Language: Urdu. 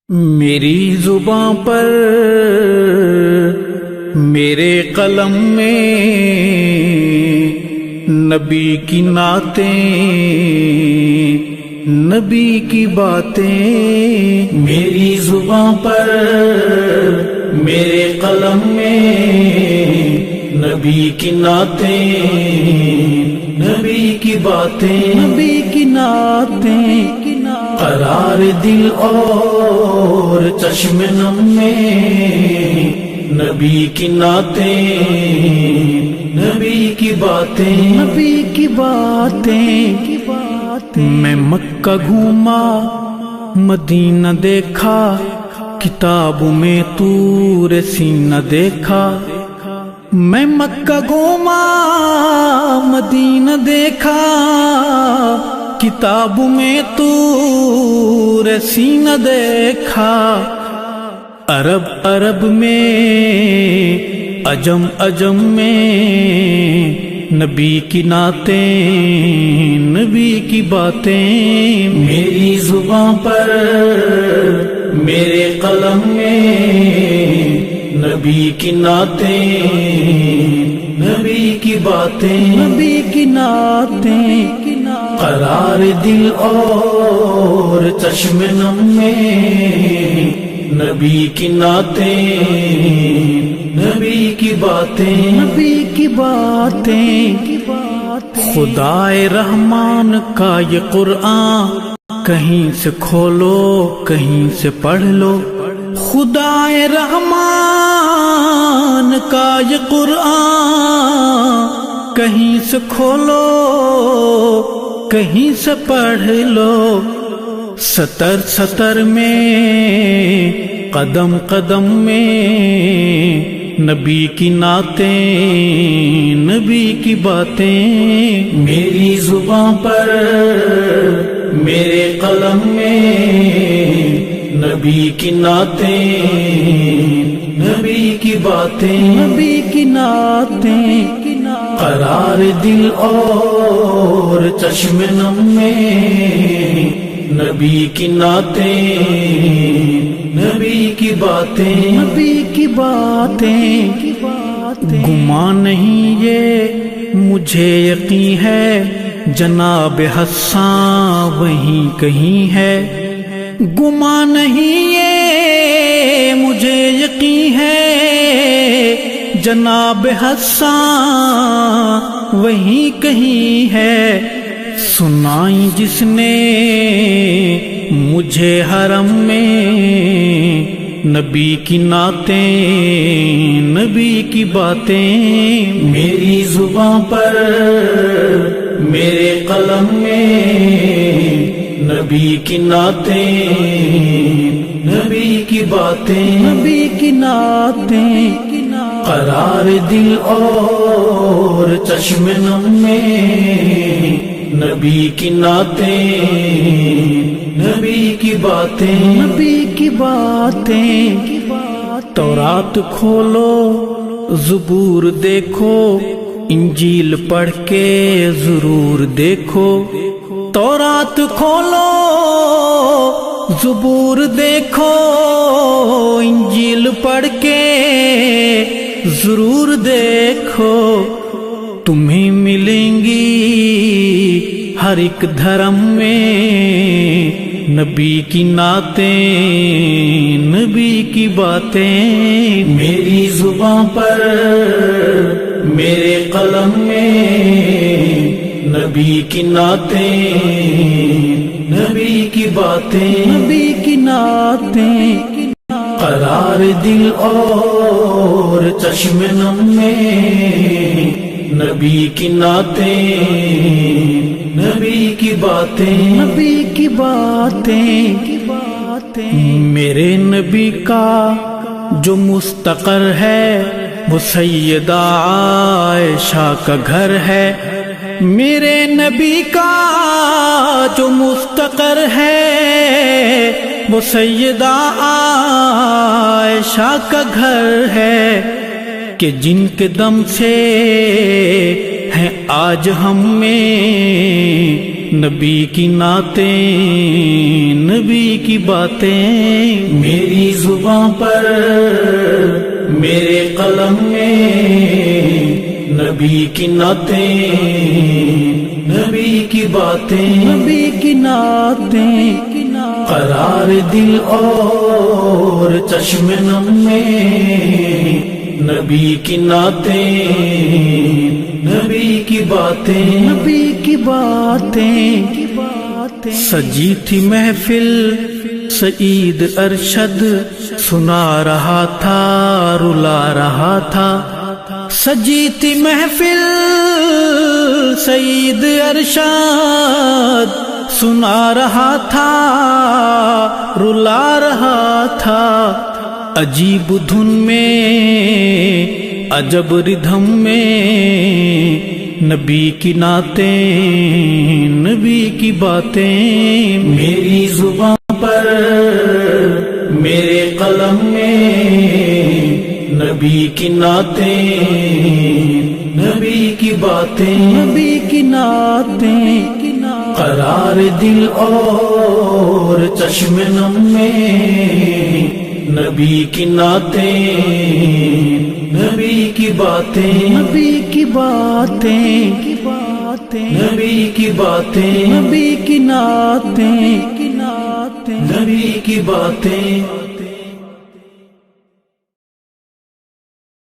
میری زباں پر میرے قلم میں نبی کی نعتیں، نبی کی باتیں۔ میری زباں پر میرے قلم میں نبی کی نعتیں، نبی کی باتیں، نبی کی نعتیں۔ قرار دل اور چشم نم میں نبی کی نعتیں، نبی کی باتیں، نبی کی باتیں۔ میں مکہ گھوما مدینہ دیکھا، کتاب میں طور سینہ دیکھا۔ میں مکہ گھوما مدینہ دیکھا، کتاب میں طور سینہ دیکھا۔ عرب عرب میں، عجم عجم میں نبی کی نعتیں، نبی کی باتیں۔ میری زباں پر میرے قلم میں نبی کی نعتیں، نبی کی باتیں، نبی کی نعتیں۔ قرار دل اور چشم نم میں نبی کی نعتیں، نبی کی باتیں، نبی کی باتیں۔ خدائے رحمان کا یہ قرآن کہیں سے کھولو کہیں سے پڑھ لو۔ خدائے رحمان کا یہ قرآن کہیں سے کھولو کہیں سے پڑھ لو۔ سطر سطر میں، قدم قدم میں نبی کی نعتیں، نبی کی باتیں۔ میری زباں پر میرے قلم میں نبی کی نعتیں، نبی کی باتیں، نبی کی نعتیں۔ قرار دل اور چشم نم میں نبی کی نعتیں، نبی کی باتیں، نبی کی باتیں۔ گمان نہیں یہ مجھے یقین ہے، جناب حسان وہیں کہیں ہے۔ گمان نہیں یہ مجھے یقین ہے، جناب حسان وہیں کہیں ہے۔ سنائی جس نے مجھے حرم میں نبی کی نعتیں، نبی کی باتیں۔ میری زباں پر میرے قلم میں نبی کی نعتیں، نبی کی باتیں، نبی کی نعتیں۔ قرار دل اور چشم نم میں نبی کی نعتیں، نبی کی باتیں، نبی کی باتیں۔ تورات کھولو زبور دیکھو، انجیل پڑھ کے ضرور دیکھو۔ تورات کھولو زبور دیکھو، انجیل پڑھ کے ضرور دیکھو۔ تمہیں ملیں گی ہر ایک دھرم میں نبی کی نعتیں، نبی کی باتیں۔ میری زباں پر میرے قلم میں نبی کی نعتیں، نبی کی باتیں، نبی کی نعتیں۔ قرار دل اور چشم نم میں نبی کی نعتیں، نبی کی باتیں، نبی کی باتیں۔ میرے نبی کا جو مستقر ہے وہ سیدہ عائشہ کا گھر ہے۔ میرے نبی کا جو مستقر ہے وہ سیدہ عائشہ کا گھر ہے، کہ جن کے دم سے ہیں آج ہم میں نبی کی نعتیں، نبی کی باتیں، میری زباں پر میرے قلم میں نبی کی نعتیں، نبی کی باتیں، نبی کی نعتیں، قرار دل اور چشم نم میں نبی کی نعتیں، نبی کی باتیں، نبی کی باتیں، سجی تھی محفل سعید ارشد سنا رہا تھا رلا رہا تھا، سجی تھی محفل سعید ارشد سنا رہا تھا رلا رہا تھا، عجیب دھن میں عجب ردھم میں نبی کی نعتیں، نبی کی باتیں، میری زبان پر میرے قلم میں نبی کی نعتیں، نبی کی باتیں، نبی کی نعتیں، قرار دل اور چشم نم میں نبی کی نعتیں، نبی کی باتیں، نبی کی باتیں، نبی کی باتیں، نبی کی نعتیں، نبی کی باتیں۔